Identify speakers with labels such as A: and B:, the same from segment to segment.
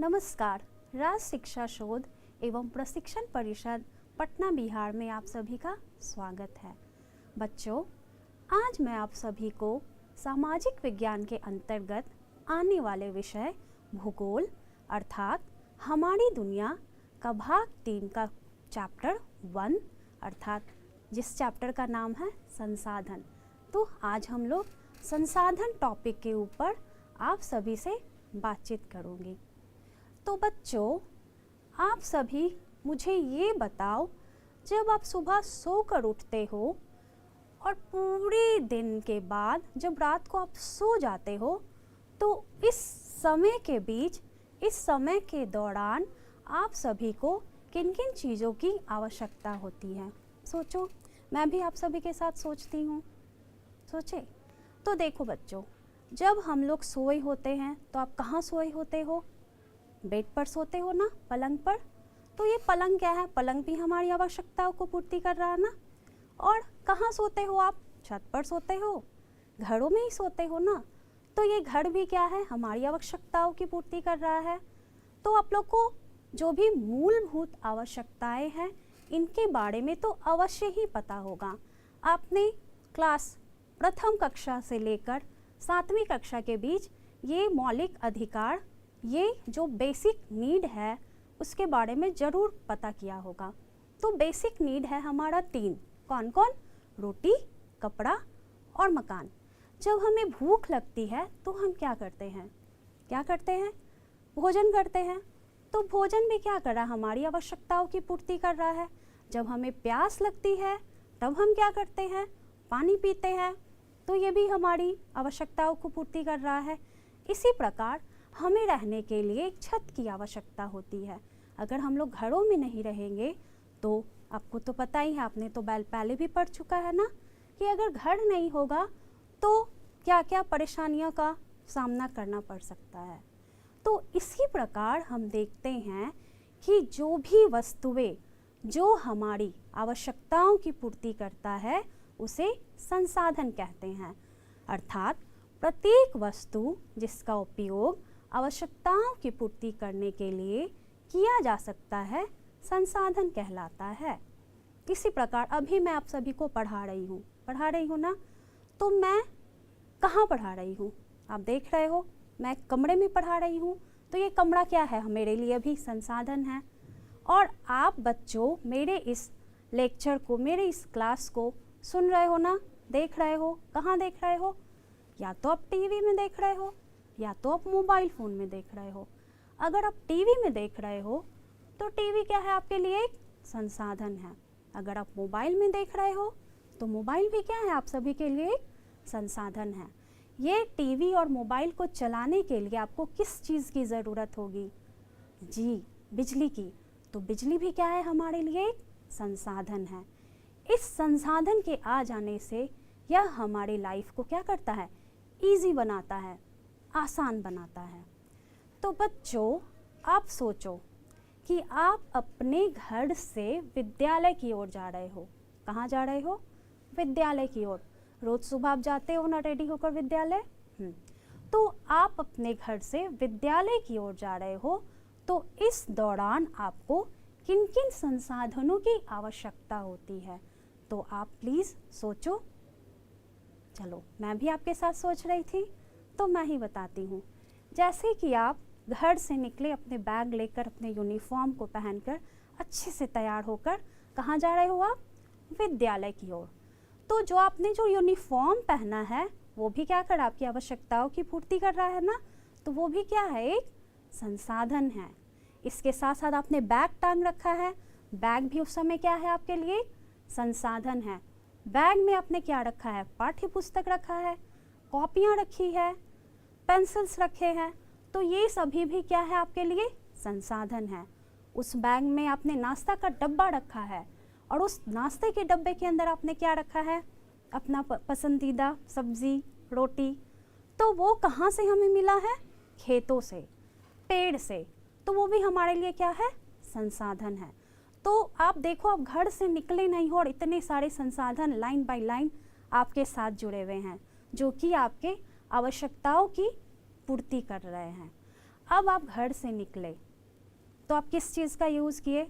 A: नमस्कार। राज्य शिक्षा शोध एवं प्रशिक्षण परिषद पटना बिहार में आप सभी का स्वागत है। बच्चों, आज मैं आप सभी को सामाजिक विज्ञान के अंतर्गत आने वाले विषय भूगोल अर्थात हमारी दुनिया का भाग 3 का चैप्टर 1 अर्थात जिस चैप्टर का नाम है संसाधन। तो आज हम लोग संसाधन टॉपिक के ऊपर आप सभी से बातचीत करूँगी। तो बच्चों, आप सभी मुझे ये बताओ, जब आप सुबह सोकर उठते हो और पूरे दिन के बाद जब रात को आप सो जाते हो, तो इस समय के बीच, इस समय के दौरान आप सभी को किन किन चीज़ों की आवश्यकता होती है? सोचो, मैं भी आप सभी के साथ सोचती हूँ। सोचे तो देखो बच्चों, जब हम लोग सोए होते हैं तो आप कहाँ सोए होते हो? बेड पर सोते हो ना, पलंग पर। तो ये पलंग क्या है? पलंग भी हमारी आवश्यकताओं को पूर्ति कर रहा है ना। और कहाँ सोते हो आप? छत पर सोते हो, घरों में ही सोते हो ना। तो ये घर भी क्या है? हमारी आवश्यकताओं की पूर्ति कर रहा है। तो आप लोग को जो भी मूलभूत आवश्यकताएं हैं, इनके बारे में तो अवश्य ही पता होगा। आपने क्लास प्रथम कक्षा से लेकर 7वीं कक्षा के बीच ये मौलिक अधिकार, ये जो बेसिक नीड है, उसके बारे में ज़रूर पता किया होगा। तो बेसिक नीड है हमारा 3। कौन कौन? रोटी, कपड़ा और मकान। जब हमें भूख लगती है तो हम क्या करते हैं? क्या करते हैं? भोजन करते हैं। तो भोजन भी क्या कर रहा है? हमारी आवश्यकताओं की पूर्ति कर रहा है। जब हमें प्यास लगती है तब हम क्या करते हैं? पानी पीते हैं। तो ये भी हमारी आवश्यकताओं को पूर्ति कर रहा है। इसी प्रकार हमें रहने के लिए एक छत की आवश्यकता होती है। अगर हम लोग घरों में नहीं रहेंगे तो आपको तो पता ही है, आपने तो पहले भी पढ़ चुका है ना, कि अगर घर नहीं होगा तो क्या क्या परेशानियों का सामना करना पड़ सकता है। तो इसी प्रकार हम देखते हैं कि जो भी वस्तुएं जो हमारी आवश्यकताओं की पूर्ति करता है उसे संसाधन कहते हैं। अर्थात प्रत्येक वस्तु जिसका उपयोग आवश्यकताओं की पूर्ति करने के लिए किया जा सकता है, संसाधन कहलाता है। इसी प्रकार अभी मैं आप सभी को पढ़ा रही हूँ ना। तो मैं कहाँ पढ़ा रही हूँ? आप देख रहे हो, मैं कमरे में पढ़ा रही हूँ। तो ये कमरा क्या है? मेरे लिए भी संसाधन है। और आप बच्चों मेरे इस लेक्चर को, मेरे इस क्लास को सुन रहे हो ना, देख रहे हो। कहाँ देख रहे हो? या तो आप टीवी में देख रहे हो या तो आप मोबाइल फ़ोन में देख रहे हो। अगर आप टीवी में देख रहे हो तो टीवी क्या है? आपके लिए एक संसाधन है। अगर आप मोबाइल में देख रहे हो तो मोबाइल भी क्या है? आप सभी के लिए एक संसाधन है। ये टीवी और मोबाइल को चलाने के लिए आपको किस चीज़ की ज़रूरत होगी? जी, बिजली की। तो बिजली भी क्या है? हमारे लिए एक संसाधन है। इस संसाधन के आ जाने से यह हमारी लाइफ को क्या करता है? ईजी बनाता है, आसान बनाता है। तो बच्चों, आप सोचो कि आप अपने घर से विद्यालय की ओर जा रहे हो। कहाँ जा रहे हो? विद्यालय की ओर। रोज सुबह आप जाते हो ना रेडी होकर विद्यालय। तो आप अपने घर से विद्यालय की ओर जा रहे हो। तो इस दौरान आपको किन किन संसाधनों की आवश्यकता होती है? तो आप प्लीज़ सोचो। चलो, मैं भी आपके साथ सोच रही थी तो मैं ही बताती हूँ। जैसे कि आप घर से निकले अपने बैग लेकर, अपने यूनिफॉर्म को पहनकर, अच्छे से तैयार होकर कहाँ जा रहे हो आप? विद्यालय की ओर। तो जो आपने जो यूनिफॉर्म पहना है वो भी क्या कर, आपकी आवश्यकताओं की पूर्ति कर रहा है ना। तो वो भी क्या है? एक संसाधन है। इसके साथ साथ आपने बैग टांग रखा है, बैग भी उस समय क्या है? आपके लिए संसाधन है। बैग में आपने क्या रखा है? पाठ्य पुस्तक रखा है, कॉपियाँ रखी है, पेंसिल्स रखे हैं। तो ये सभी भी क्या है? आपके लिए संसाधन है। उस बैग में आपने नाश्ता का डब्बा रखा है और उस नाश्ते के डब्बे के अंदर आपने क्या रखा है? अपना पसंदीदा सब्जी, रोटी। तो वो कहाँ से हमें मिला है? खेतों से, पेड़ से। तो वो भी हमारे लिए क्या है? संसाधन है। तो आप देखो, आप घर से निकले नहीं हो और इतने सारे संसाधन लाइन बाय लाइन आपके साथ जुड़े हुए हैं जो कि आपके आवश्यकताओं की पूर्ति कर रहे हैं। अब आप घर से निकले तो आप किस चीज़ का यूज़ किए?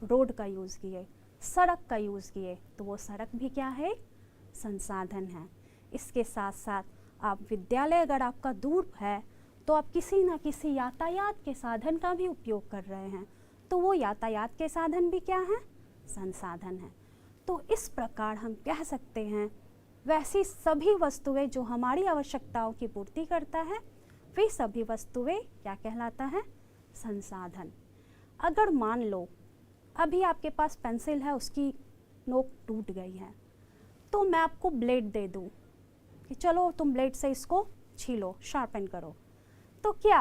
A: रोड का यूज़ किए, सड़क का यूज़ किए, तो वो सड़क भी क्या है? संसाधन है। इसके साथ साथ आप विद्यालय अगर आपका दूर है तो आप किसी न किसी यातायात के साधन का भी उपयोग कर रहे हैं, तो वो यातायात के साधन भी क्या हैं? संसाधन है। तो इस प्रकार हम कह सकते हैं वैसी सभी वस्तुएं जो हमारी आवश्यकताओं की पूर्ति करता है, वे सभी वस्तुएं क्या कहलाता है? संसाधन। अगर मान लो अभी आपके पास पेंसिल है, उसकी नोक टूट गई है, तो मैं आपको ब्लेड दे दूं कि चलो तुम ब्लेड से इसको छीलो, शार्पन करो, तो क्या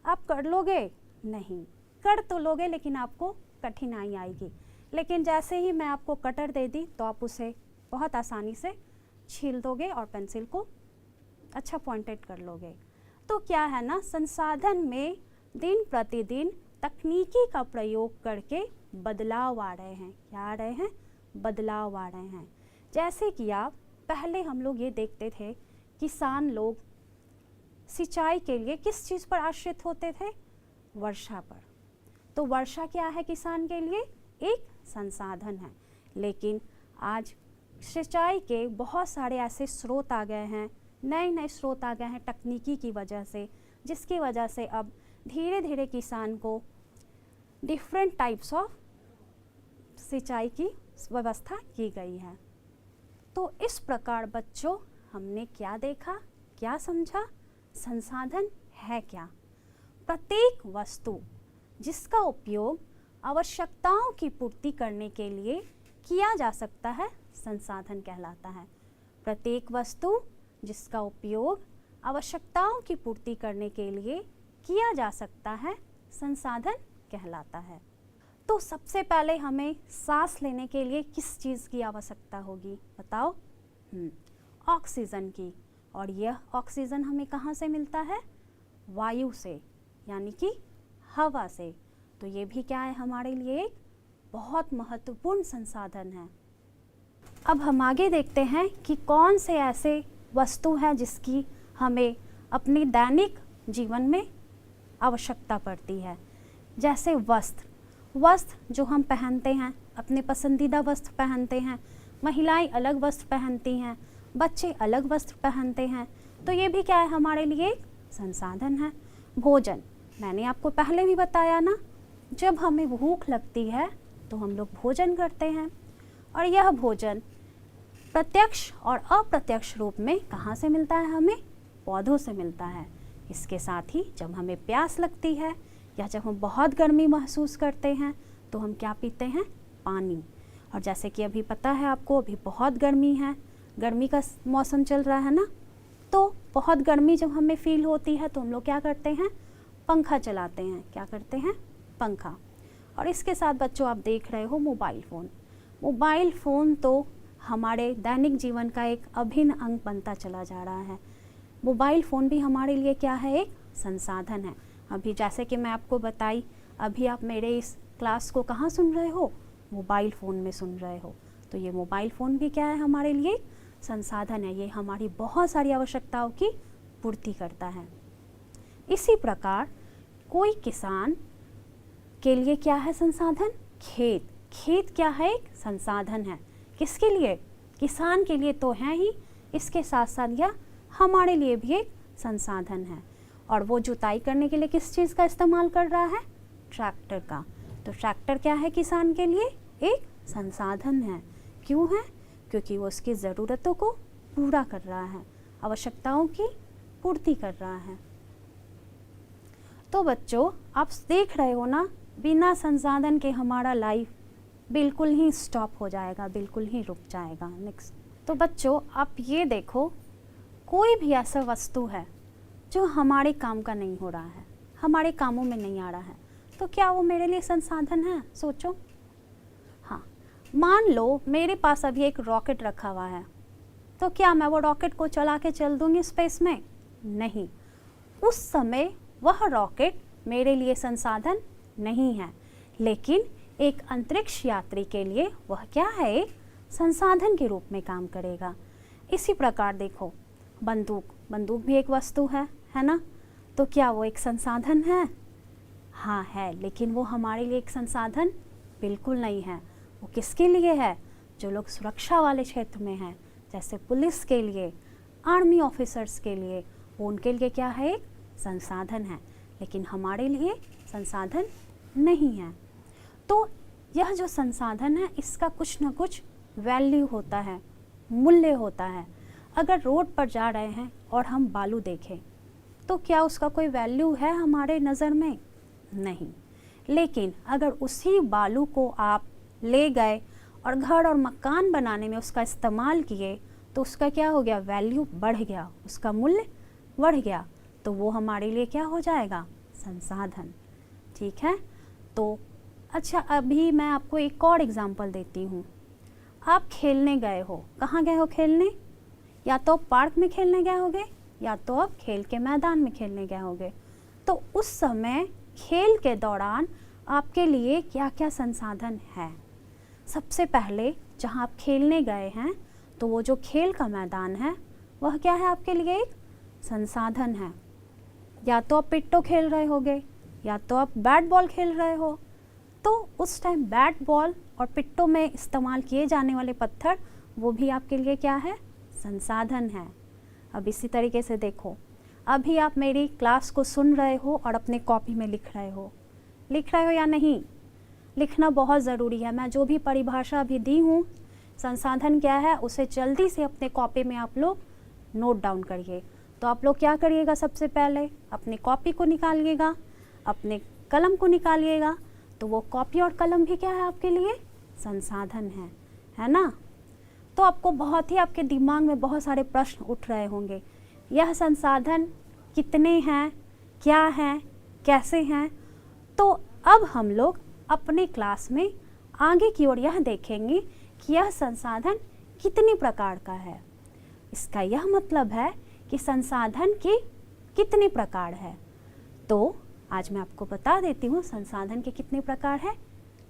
A: आप कर लोगे? नहीं, कर तो लोगे लेकिन आपको कठिनाई आएगी। लेकिन जैसे ही मैं आपको कटर दे दी तो आप उसे बहुत आसानी से छील दोगे और पेंसिल को अच्छा पॉइंटेड कर लोगे। तो क्या है ना, संसाधन में दिन प्रतिदिन तकनीकी का प्रयोग करके बदलाव आ रहे हैं। क्या आ रहे हैं? बदलाव आ रहे हैं। जैसे कि आप पहले हम लोग ये देखते थे, किसान लोग सिंचाई के लिए किस चीज़ पर आश्रित होते थे? वर्षा पर। तो वर्षा क्या है किसान के लिए? एक संसाधन है। लेकिन आज सिंचाई के बहुत सारे ऐसे स्रोत आ गए हैं, नए नए स्रोत आ गए हैं तकनीकी की वजह से, जिसकी वजह से अब धीरे धीरे किसान को डिफरेंट टाइप्स ऑफ सिंचाई की व्यवस्था की गई है। तो इस प्रकार बच्चों हमने क्या देखा, क्या समझा? संसाधन है क्या? प्रत्येक वस्तु जिसका उपयोग आवश्यकताओं की पूर्ति करने के लिए किया जा सकता है, संसाधन कहलाता है। प्रत्येक वस्तु जिसका उपयोग आवश्यकताओं की पूर्ति करने के लिए किया जा सकता है, संसाधन कहलाता है। तो सबसे पहले हमें सांस लेने के लिए किस चीज़ की आवश्यकता होगी? बताओ। ऑक्सीजन की। और यह ऑक्सीजन हमें कहाँ से मिलता है? वायु से, यानी कि हवा से। तो ये भी क्या है? हमारे लिए एक बहुत महत्वपूर्ण संसाधन है। अब हम आगे देखते हैं कि कौन से ऐसे वस्तु हैं जिसकी हमें अपनी दैनिक जीवन में आवश्यकता पड़ती है। जैसे वस्त्र जो हम पहनते हैं, अपने पसंदीदा वस्त्र पहनते हैं। महिलाएं अलग वस्त्र पहनती हैं, बच्चे अलग वस्त्र पहनते हैं। तो ये भी क्या है? हमारे लिए एक संसाधन है। भोजन, मैंने आपको पहले भी बताया ना, जब हमें भूख लगती है तो हम लोग भोजन करते हैं, और यह भोजन प्रत्यक्ष और अप्रत्यक्ष रूप में कहाँ से मिलता है? हमें पौधों से मिलता है। इसके साथ ही जब हमें प्यास लगती है या जब हम बहुत गर्मी महसूस करते हैं तो हम क्या पीते हैं? पानी। और जैसे कि अभी पता है आपको, अभी बहुत गर्मी है, गर्मी का मौसम चल रहा है ना, तो बहुत गर्मी जब हमें फील होती है तो हम लोग क्या करते हैं? पंखा चलाते हैं। क्या करते हैं? पंखा। और इसके साथ बच्चों आप देख रहे हो मोबाइल फ़ोन। मोबाइल फ़ोन तो हमारे दैनिक जीवन का एक अभिन्न अंग बनता चला जा रहा है। मोबाइल फ़ोन भी हमारे लिए क्या है? एक संसाधन है। अभी जैसे कि मैं आपको बताई, अभी आप मेरे इस क्लास को कहाँ सुन रहे हो? मोबाइल फ़ोन में सुन रहे हो। तो ये मोबाइल फ़ोन भी क्या है? हमारे लिए संसाधन है। ये हमारी बहुत सारी आवश्यकताओं की पूर्ति करता है। इसी प्रकार कोई किसान के लिए क्या है संसाधन? खेत क्या है? एक संसाधन है। किसके लिए? किसान के लिए तो है ही, इसके साथ साथ यह हमारे लिए भी एक संसाधन है। और वो जुताई करने के लिए किस चीज़ का इस्तेमाल कर रहा है? ट्रैक्टर का। तो ट्रैक्टर क्या है? किसान के लिए एक संसाधन है। क्यों है? क्योंकि वो उसकी ज़रूरतों को पूरा कर रहा है, आवश्यकताओं की पूर्ति कर रहा है। तो बच्चों आप देख रहे हो ना, बिना संसाधन के हमारा लाइफ बिल्कुल ही स्टॉप हो जाएगा, बिल्कुल ही रुक जाएगा। नेक्स्ट। तो बच्चों आप ये देखो, कोई भी ऐसा वस्तु है जो हमारे काम का नहीं हो रहा है, हमारे कामों में नहीं आ रहा है, तो क्या वो मेरे लिए संसाधन है? सोचो। हाँ, मान लो मेरे पास अभी एक रॉकेट रखा हुआ है, तो क्या मैं वो रॉकेट को चला के चल दूंगी स्पेस में? नहीं, उस समय वह रॉकेट मेरे लिए संसाधन नहीं है। लेकिन एक अंतरिक्ष यात्री के लिए वह क्या है? एक संसाधन के रूप में काम करेगा। इसी प्रकार देखो, बंदूक भी एक वस्तु है ना? तो क्या वो एक संसाधन है? हाँ है, लेकिन वो हमारे लिए एक संसाधन बिल्कुल नहीं है। वो किसके लिए है? जो लोग सुरक्षा वाले क्षेत्र में हैं, जैसे पुलिस के लिए, आर्मी ऑफिसर्स के लिए, वो उनके लिए क्या है? एक संसाधन है, लेकिन हमारे लिए संसाधन नहीं है। तो यह जो संसाधन है इसका कुछ ना कुछ वैल्यू होता है, मूल्य होता है। अगर रोड पर जा रहे हैं और हम बालू देखें तो क्या उसका कोई वैल्यू है हमारे नज़र में? नहीं। लेकिन अगर उसी बालू को आप ले गए और घर और मकान बनाने में उसका इस्तेमाल किए तो उसका क्या हो गया? वैल्यू बढ़ गया, उसका मूल्य बढ़ गया। तो वो हमारे लिए क्या हो जाएगा? संसाधन। ठीक है। तो अच्छा, अभी मैं आपको एक और एग्जांपल देती हूँ। आप खेलने गए हो, कहाँ गए हो खेलने? या तो पार्क में खेलने गए होगे या तो आप खेल के मैदान में खेलने गए होगे। तो उस समय खेल के दौरान आपके लिए क्या क्या संसाधन है? सबसे पहले जहाँ आप खेलने गए हैं तो वो जो खेल का मैदान है वह क्या है आपके लिए? एक संसाधन है। या तो आप पिट्टो खेल रहे होगे या तो आप बैट बॉल खेल रहे हो। तो उस टाइम बैट बॉल और पिट्टो में इस्तेमाल किए जाने वाले पत्थर वो भी आपके लिए क्या है? संसाधन है। अब इसी तरीके से देखो, अभी आप मेरी क्लास को सुन रहे हो और अपने कॉपी में लिख रहे हो या नहीं? लिखना बहुत ज़रूरी है। मैं जो भी परिभाषा अभी दी हूँ, संसाधन क्या है, उसे जल्दी से अपने कॉपी में आप लोग नोट डाउन करिए। तो आप लोग क्या करिएगा? सबसे पहले अपनी कॉपी को निकालिएगा, अपने कलम को निकालिएगा। तो वो कॉपी और कलम भी क्या है आपके लिए? संसाधन है ना? तो आपको बहुत ही, आपके दिमाग में बहुत सारे प्रश्न उठ रहे होंगे, यह संसाधन कितने हैं, क्या हैं, कैसे हैं? तो अब हम लोग अपने क्लास में आगे की ओर यह देखेंगे कि यह संसाधन कितने प्रकार का है। इसका यह मतलब है कि संसाधन के कितने प्रकार है। तो आज मैं आपको बता देती हूँ संसाधन के कितने प्रकार हैं।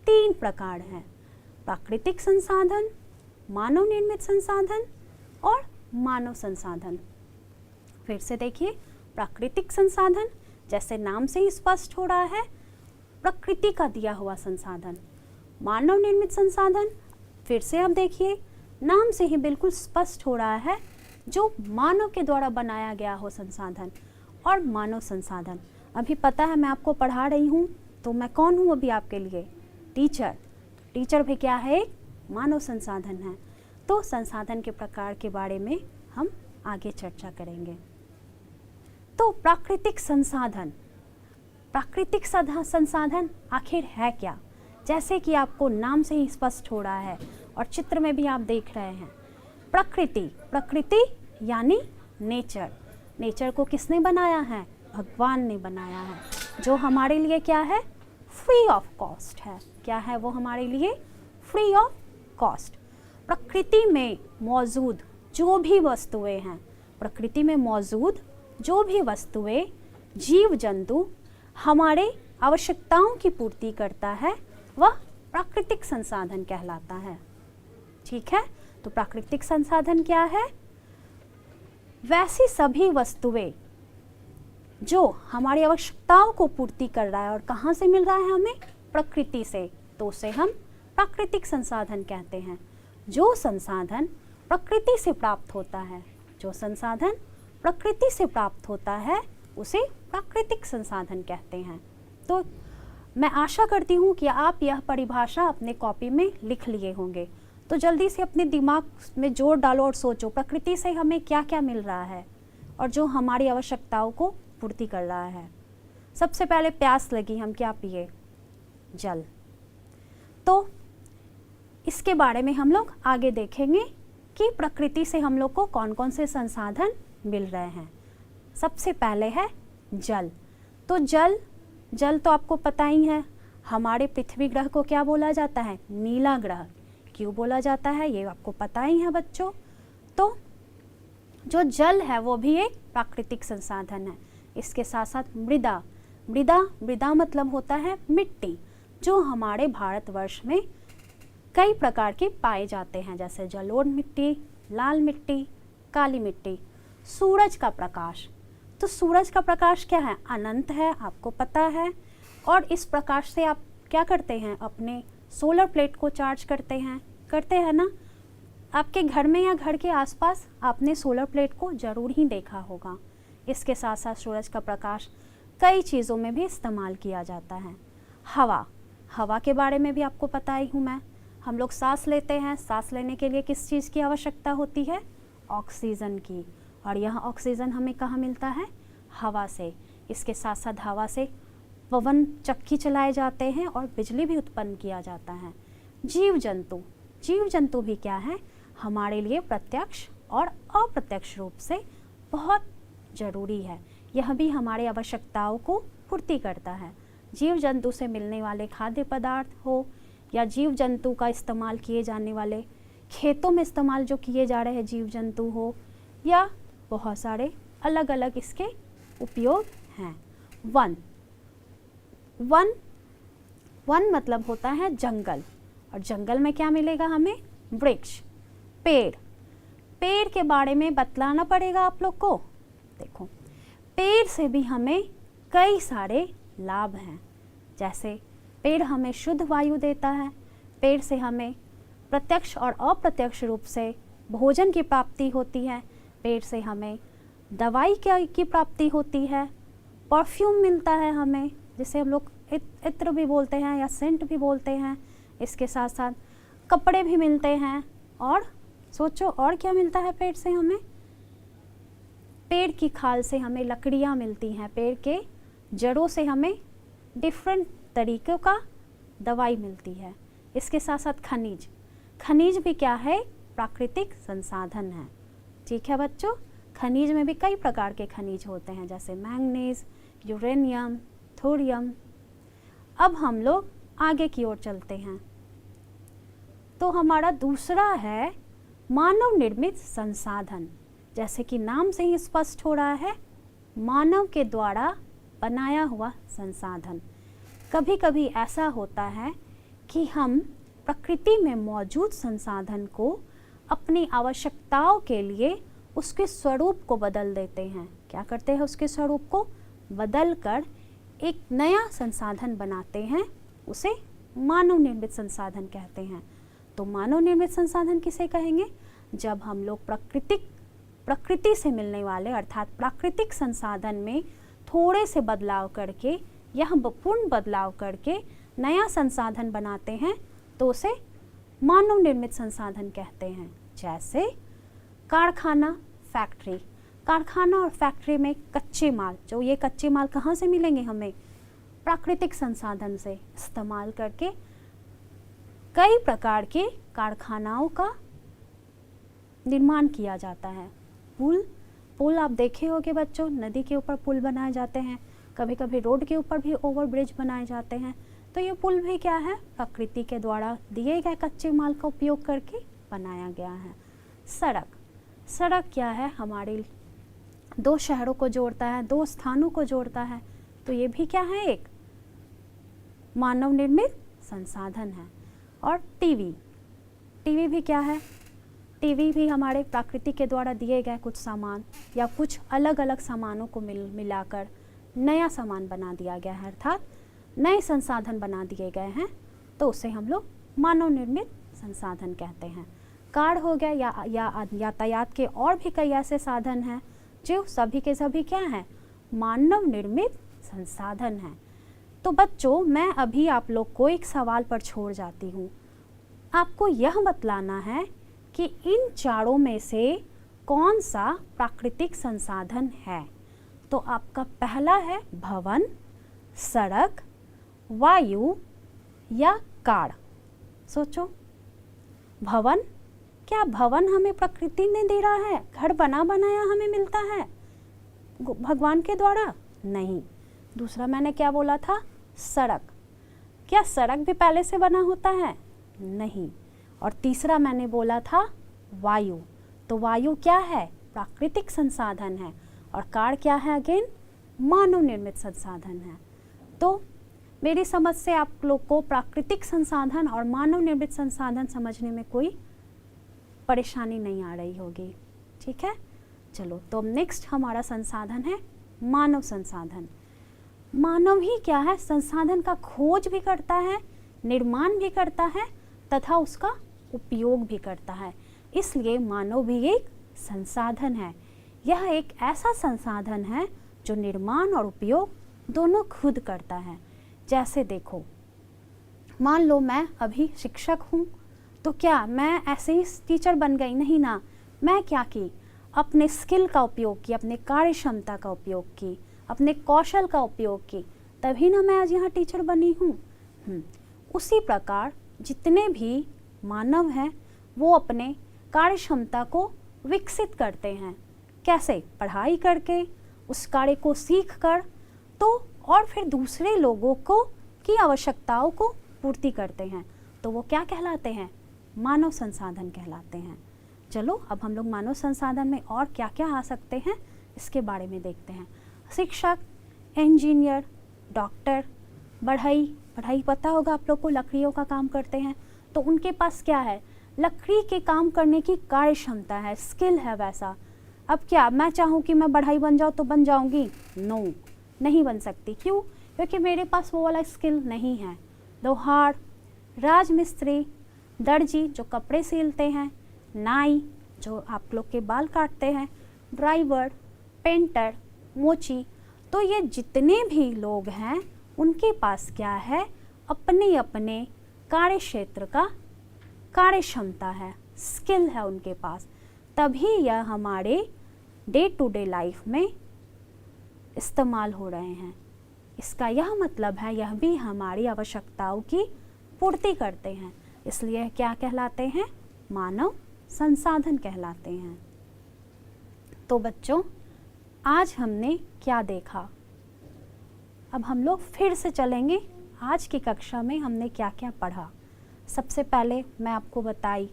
A: 3 प्रकार हैं: प्राकृतिक संसाधन, मानव निर्मित संसाधन और मानव संसाधन। फिर से देखिए, प्राकृतिक संसाधन जैसे नाम से ही स्पष्ट हो रहा है, प्रकृति का दिया हुआ संसाधन। मानव निर्मित संसाधन, फिर से आप देखिए, नाम से ही बिल्कुल स्पष्ट हो रहा है, जो मानव के द्वारा बनाया गया हो संसाधन। और मानव संसाधन, अभी पता है मैं आपको पढ़ा रही हूँ, तो मैं कौन हूँ अभी आपके लिए? टीचर। टीचर भी क्या है? एक मानव संसाधन है। तो संसाधन के प्रकार के बारे में हम आगे चर्चा करेंगे। तो प्राकृतिक संसाधन, प्राकृतिक संसाधन आखिर है क्या? जैसे कि आपको नाम से ही स्पष्ट हो रहा है और चित्र में भी आप देख रहे हैं, प्रकृति यानी नेचर। नेचर को किसने बनाया है? भगवान ने बनाया है, जो हमारे लिए क्या है? फ्री ऑफ कॉस्ट है। क्या है वो हमारे लिए? Free of cost. प्रकृति में मौजूद जो भी वस्तुएं हैं, प्रकृति में मौजूद जो भी वस्तुएं, जीव जंतु हमारे आवश्यकताओं की पूर्ति करता है, वह प्राकृतिक संसाधन कहलाता है। ठीक है। तो प्राकृतिक संसाधन क्या है? वैसी सभी वस्तुएं जो हमारी आवश्यकताओं को पूर्ति कर रहा है, और कहाँ से मिल रहा है हमें? प्रकृति से। तो उसे हम प्राकृतिक संसाधन कहते हैं। जो संसाधन प्रकृति से प्राप्त होता है, जो संसाधन प्रकृति से प्राप्त होता है उसे प्राकृतिक संसाधन कहते हैं। तो मैं आशा करती हूँ कि आप यह परिभाषा अपने कॉपी में लिख लिए होंगे। तो जल्दी से अपने दिमाग में जोर डालो और सोचो, प्रकृति से हमें क्या क्या मिल रहा है और जो हमारी आवश्यकताओं को पूर्ति कर रहा है। सबसे पहले प्यास लगी, हम क्या पिए? जल। तो इसके बारे में हम लोग आगे देखेंगे कि प्रकृति से हम लोग को कौन कौन से संसाधन मिल रहे हैं। सबसे पहले है जल। तो जल तो आपको पता ही है, हमारे पृथ्वी ग्रह को क्या बोला जाता है? नीला ग्रह। क्यों बोला जाता है ये आपको पता ही है बच्चों। तो जो जल है वो भी एक प्राकृतिक संसाधन है। इसके साथ साथ मृदा मतलब होता है मिट्टी, जो हमारे भारतवर्ष में कई प्रकार के पाए जाते हैं, जैसे जलोढ़ मिट्टी, लाल मिट्टी, काली मिट्टी। सूरज का प्रकाश, तो सूरज का प्रकाश क्या है, अनंत है, आपको पता है। और इस प्रकाश से आप क्या करते हैं, अपने सोलर प्लेट को चार्ज करते हैं ना। आपके घर में या घर के आसपास आपने सोलर प्लेट को ज़रूर ही देखा होगा। इसके साथ साथ सूरज का प्रकाश कई चीज़ों में भी इस्तेमाल किया जाता है। हवा के बारे में भी आपको पता ही हूँ मैं। हम लोग सांस लेते हैं, सांस लेने के लिए किस चीज़ की आवश्यकता होती है, ऑक्सीजन की। और यह ऑक्सीजन हमें कहाँ मिलता है, हवा से। इसके साथ साथ हवा से पवन चक्की चलाए जाते हैं और बिजली भी उत्पन्न किया जाता है। जीव जंतु भी क्या है, हमारे लिए प्रत्यक्ष और अप्रत्यक्ष रूप से बहुत ज़रूरी है। यह भी हमारे आवश्यकताओं को पूर्ति करता है। जीव जंतु से मिलने वाले खाद्य पदार्थ हो या जीव जंतु का इस्तेमाल किए जाने वाले खेतों में इस्तेमाल जो किए जा रहे हैं जीव जंतु हो, या बहुत सारे अलग अलग इसके उपयोग हैं। वन मतलब होता है जंगल, और जंगल में क्या मिलेगा हमें, वृक्ष, पेड़ के बारे में बतलाना पड़ेगा आप लोग को। देखो, पेड़ से भी हमें कई सारे लाभ हैं। जैसे पेड़ हमें शुद्ध वायु देता है, पेड़ से हमें प्रत्यक्ष और अप्रत्यक्ष रूप से भोजन की प्राप्ति होती है, पेड़ से हमें दवाई की प्राप्ति होती है, परफ्यूम मिलता है हमें, जिसे हम लोग इत्र भी बोलते हैं या सेंट भी बोलते हैं। इसके साथ साथ कपड़े भी मिलते हैं। और सोचो और क्या मिलता है पेड़ से हमें, पेड़ की खाल से हमें लकड़ियाँ मिलती हैं, पेड़ के जड़ों से हमें डिफरेंट तरीक़ों का दवाई मिलती है। इसके साथ साथ खनिज भी क्या है, प्राकृतिक संसाधन है। ठीक है बच्चों, खनिज में भी कई प्रकार के खनिज होते हैं, जैसे मैंगनीज, यूरेनियम, थोरियम। अब हम लोग आगे की ओर चलते हैं। तो हमारा दूसरा है मानव निर्मित संसाधन। जैसे कि नाम से ही स्पष्ट हो रहा है, मानव के द्वारा बनाया हुआ संसाधन। कभी कभी ऐसा होता है कि हम प्रकृति में मौजूद संसाधन को अपनी आवश्यकताओं के लिए उसके स्वरूप को बदल देते हैं। क्या करते हैं, उसके स्वरूप को बदल कर एक नया संसाधन बनाते हैं, उसे मानव निर्मित संसाधन कहते हैं। तो मानव निर्मित संसाधन किसे कहेंगे, जब हम लोग प्रकृति से मिलने वाले अर्थात प्राकृतिक संसाधन में थोड़े से बदलाव करके या पूर्ण बदलाव करके नया संसाधन बनाते हैं, तो उसे मानव निर्मित संसाधन कहते हैं। जैसे कारखाना और फैक्ट्री में कच्चे माल, जो ये कच्चे माल कहाँ से मिलेंगे हमें, प्राकृतिक संसाधन से इस्तेमाल करके कई प्रकार के कारखानाओं का निर्माण किया जाता है। पुल आप देखे होंगे बच्चों, नदी के ऊपर पुल बनाए जाते हैं, कभी कभी रोड के ऊपर भी ओवर ब्रिज बनाए जाते हैं। तो ये पुल भी क्या है, प्रकृति के द्वारा दिए गए कच्चे माल का उपयोग करके बनाया गया है। सड़क क्या है, हमारे दो शहरों को जोड़ता है, दो स्थानों को जोड़ता है। तो ये भी क्या है, एक मानव निर्मित संसाधन है। और टीवी भी क्या है, टीवी भी हमारे प्रकृति के द्वारा दिए गए कुछ सामान या कुछ अलग अलग सामानों को मिलाकर नया सामान बना दिया गया है, अर्थात नए संसाधन बना दिए गए हैं, तो उसे हम लोग मानव निर्मित संसाधन कहते हैं। कार हो गया या यातायात के और भी कई ऐसे साधन हैं जो सभी के सभी क्या हैं, मानव निर्मित संसाधन हैं। तो बच्चों, मैं अभी आप लोग को एक सवाल पर छोड़ जाती हूँ। आपको यह बतलाना है कि इन चारों में से कौन सा प्राकृतिक संसाधन है। तो आपका पहला है भवन, सड़क, वायु या कार। सोचो, भवन, क्या भवन हमें प्रकृति ने दे रहा है, घर बना बनाया हमें मिलता है भगवान के द्वारा? नहीं। दूसरा मैंने क्या बोला था, सड़क, क्या सड़क भी पहले से बना होता है? नहीं। और तीसरा मैंने बोला था वायु। तो वायु क्या है, प्राकृतिक संसाधन है। और कार क्या है, अगेन मानव निर्मित संसाधन है। तो मेरी समझ से आप लोग को प्राकृतिक संसाधन और मानव निर्मित संसाधन समझने में कोई परेशानी नहीं आ रही होगी। ठीक है, चलो, तो नेक्स्ट हमारा संसाधन है मानव संसाधन। मानव ही क्या है, संसाधन का खोज भी करता है, निर्माण भी करता है तथा उसका उपयोग भी करता है। इसलिए मानव भी एक संसाधन है। यह एक ऐसा संसाधन है जो निर्माण और उपयोग दोनों खुद करता है। जैसे देखो, मान लो मैं अभी शिक्षक हूँ, तो क्या मैं ऐसे ही टीचर बन गई? नहीं ना। मैं क्या की, अपने स्किल का उपयोग की, अपने कार्य क्षमता का उपयोग की, अपने कौशल का उपयोग की, तभी ना मैं आज यहाँ टीचर बनी हूँ। उसी प्रकार जितने भी मानव हैं वो अपने कार्य क्षमता को विकसित करते हैं। कैसे? पढ़ाई करके, उस कार्य को सीख कर, तो और फिर दूसरे लोगों को की आवश्यकताओं को पूर्ति करते हैं। तो वो क्या कहलाते हैं? मानव संसाधन कहलाते हैं। चलो अब हम लोग मानव संसाधन में और क्या क्या आ सकते हैं इसके बारे में देखते हैं। शिक्षक, इंजीनियर, डॉक्टर, बढ़ई पता होगा आप लोग को, लकड़ियों का काम करते हैं। तो उनके पास क्या है? लकड़ी के काम करने की कार्य क्षमता है, स्किल है वैसा। अब क्या मैं चाहूँ कि मैं बढ़ई बन जाऊँ तो बन जाऊँगी? नो, नहीं बन सकती। क्यों? क्योंकि मेरे पास वो वाला स्किल नहीं है। लोहार, राजमिस्त्री, दर्जी जो कपड़े सिलते हैं, नाई जो आप लोग के बाल काटते हैं, ड्राइवर, पेंटर, मोची, तो ये जितने भी लोग हैं उनके पास क्या है? अपने अपने कार्य क्षेत्र का कार्य क्षमता है, स्किल है उनके पास। तभी यह हमारे डे टू डे लाइफ में इस्तेमाल हो रहे हैं। इसका यह मतलब है यह भी हमारी आवश्यकताओं की पूर्ति करते हैं। इसलिए क्या कहलाते हैं? मानव संसाधन कहलाते हैं। तो बच्चों, आज हमने क्या देखा? अब हम लोग फिर से चलेंगे। आज की कक्षा में हमने क्या क्या पढ़ा। सबसे पहले मैं आपको बताई,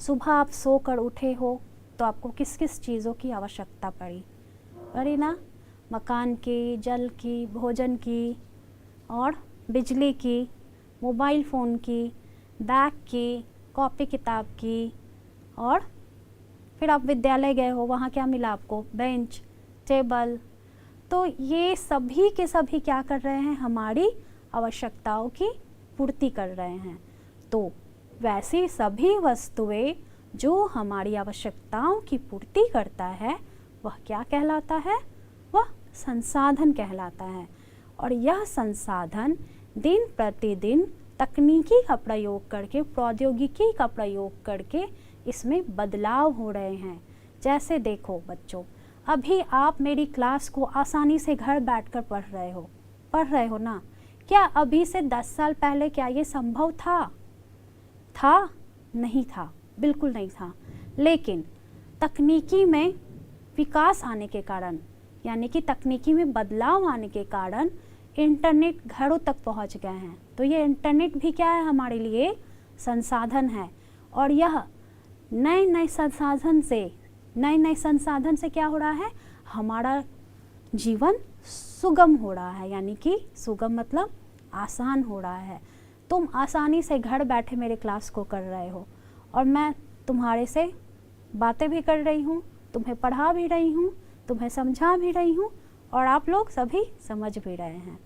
A: सुबह आप सोकर उठे हो तो आपको किस किस चीज़ों की आवश्यकता पड़ी ना? मकान की, जल की, भोजन की और बिजली की, मोबाइल फ़ोन की, बैग की, कॉपी किताब की, और फिर आप विद्यालय गए हो, वहाँ क्या मिला आपको? Bench, table. तो ये सभी के सभी क्या कर रहे हैं? हमारी आवश्यकताओं की पूर्ति कर रहे हैं। तो वैसी सभी वस्तुएं जो हमारी आवश्यकताओं की पूर्ति करता है वह क्या कहलाता है? वह संसाधन कहलाता है। और यह संसाधन दिन प्रतिदिन तकनीकी का प्रयोग करके, प्रौद्योगिकी का प्रयोग करके इसमें बदलाव हो रहे हैं। जैसे देखो बच्चों, अभी आप मेरी क्लास को आसानी से घर बैठकर पढ़ रहे हो ना? क्या अभी से 10 साल पहले क्या ये संभव था? नहीं था, बिल्कुल नहीं था। लेकिन तकनीकी में विकास आने के कारण, यानी कि तकनीकी में बदलाव आने के कारण इंटरनेट घरों तक पहुंच गए हैं। तो ये इंटरनेट भी क्या है? हमारे लिए संसाधन है। और यह नए नए संसाधन से क्या हो रहा है? हमारा जीवन सुगम हो रहा है। यानी कि सुगम मतलब आसान हो रहा है। तुम आसानी से घर बैठे मेरे क्लास को कर रहे हो और मैं तुम्हारे से बातें भी कर रही हूँ, तुम्हें पढ़ा भी रही हूँ, तुम्हें समझा भी रही हूँ और आप लोग सभी समझ भी रहे हैं।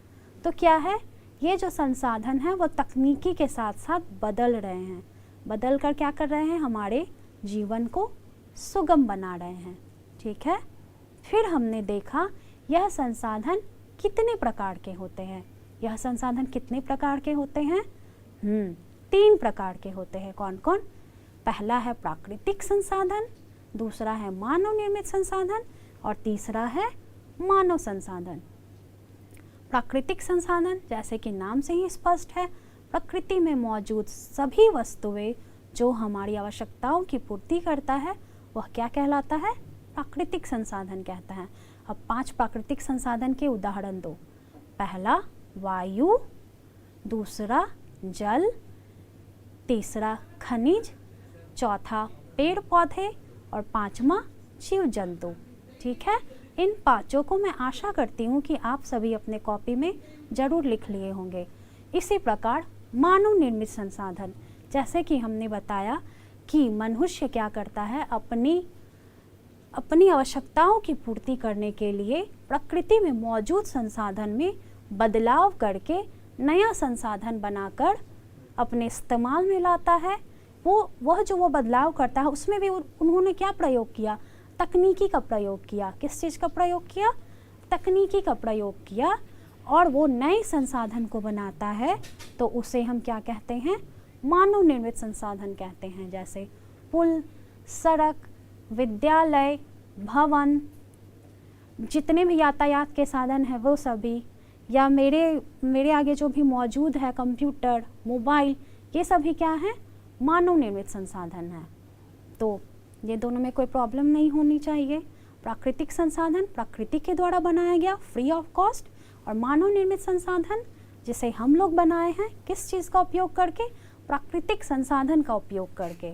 A: तो क्या है? ये जो संसाधन है वो तकनीकी के साथ साथ बदल रहे हैं। बदल कर क्या कर रहे हैं? हमारे जीवन को सुगम बना रहे हैं। ठीक है। फिर हमने देखा यह संसाधन कितने प्रकार के होते हैं। यह संसाधन कितने प्रकार के होते हैं? 3 प्रकार के होते हैं। कौन कौन? पहला है प्राकृतिक संसाधन, दूसरा है मानव निर्मित संसाधन और तीसरा है मानव संसाधन। प्राकृतिक संसाधन जैसे कि नाम से ही स्पष्ट है, प्रकृति में मौजूद सभी वस्तुएं जो हमारी आवश्यकताओं की पूर्ति करता है वह क्या कहलाता है? प्राकृतिक संसाधन कहता है। अब 5 प्राकृतिक संसाधन के उदाहरण दो। पहला वायु, दूसरा जल, तीसरा खनिज, चौथा पेड़ पौधे और 5वां जीव जंतु। ठीक है। इन 5 को मैं आशा करती हूँ कि आप सभी अपने कॉपी में जरूर लिख लिए होंगे। इसी प्रकार मानव निर्मित संसाधन, जैसे कि हमने बताया कि मनुष्य क्या करता है? अपनी अपनी आवश्यकताओं की पूर्ति करने के लिए प्रकृति में मौजूद संसाधन में बदलाव करके नया संसाधन बनाकर अपने इस्तेमाल में लाता है। वह जो वो बदलाव करता है उसमें भी उन्होंने क्या प्रयोग किया, तकनीकी का प्रयोग किया। किस चीज़ का प्रयोग किया, तकनीकी का प्रयोग किया, और वो नए संसाधन को बनाता है तो उसे हम क्या कहते हैं, मानव निर्मित संसाधन कहते हैं। जैसे पुल, सड़क, विद्यालय, भवन, जितने भी यातायात के साधन हैं वो सभी, या मेरे आगे जो भी मौजूद है कंप्यूटर, मोबाइल, ये सभी क्या है, मानव निर्मित संसाधन है। तो ये दोनों में कोई प्रॉब्लम नहीं होनी चाहिए। प्राकृतिक संसाधन प्रकृति के द्वारा बनाया गया फ्री ऑफ कॉस्ट, और मानव निर्मित संसाधन जिसे हम लोग बनाए हैं किस चीज़ का उपयोग करके, प्राकृतिक संसाधन का उपयोग करके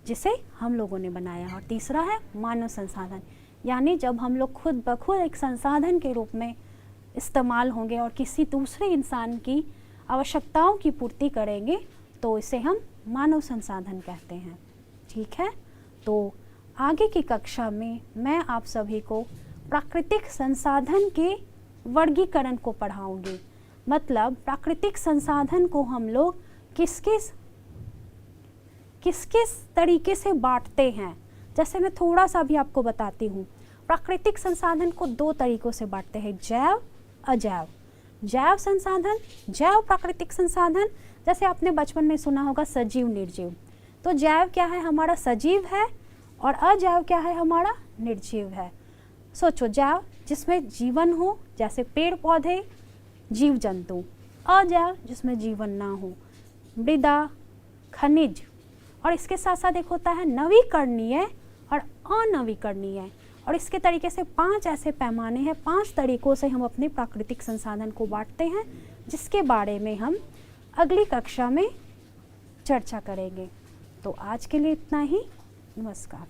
A: जिसे हम लोगों ने बनाया। और तीसरा है मानव संसाधन, यानी जब हम लोग खुद ब खुद एक संसाधन के रूप में इस्तेमाल होंगे और किसी दूसरे इंसान की आवश्यकताओं की पूर्ति करेंगे तो इसे हम मानव संसाधन कहते हैं। ठीक है, तो आगे की कक्षा में मैं आप सभी को प्राकृतिक संसाधन के वर्गीकरण को पढ़ाऊंगी। मतलब प्राकृतिक संसाधन को हम लोग किस किस तरीके से बांटते हैं। जैसे मैं थोड़ा सा भी आपको बताती हूँ, प्राकृतिक संसाधन को दो तरीकों से बांटते हैं, जैव, अजैव। जैव संसाधन, जैव प्राकृतिक संसाधन, जैसे आपने बचपन में सुना होगा सजीव निर्जीव। तो जैव क्या है, हमारा सजीव है, और अजैव क्या है, हमारा निर्जीव है। सोचो, जैव जिसमें जीवन हो, जैसे पेड़ पौधे, जीव जंतु। अजैव जिसमें जीवन ना हो, मृदा, खनिज। और इसके साथ साथ एक होता है नवीकरणीय और अनवीकरणीय। और इसके तरीके से 5 ऐसे पैमाने हैं, 5 तरीकों से हम अपने प्राकृतिक संसाधन को बांटते हैं, जिसके बारे में हम अगली कक्षा में चर्चा करेंगे। तो आज के लिए इतना ही। नमस्कार।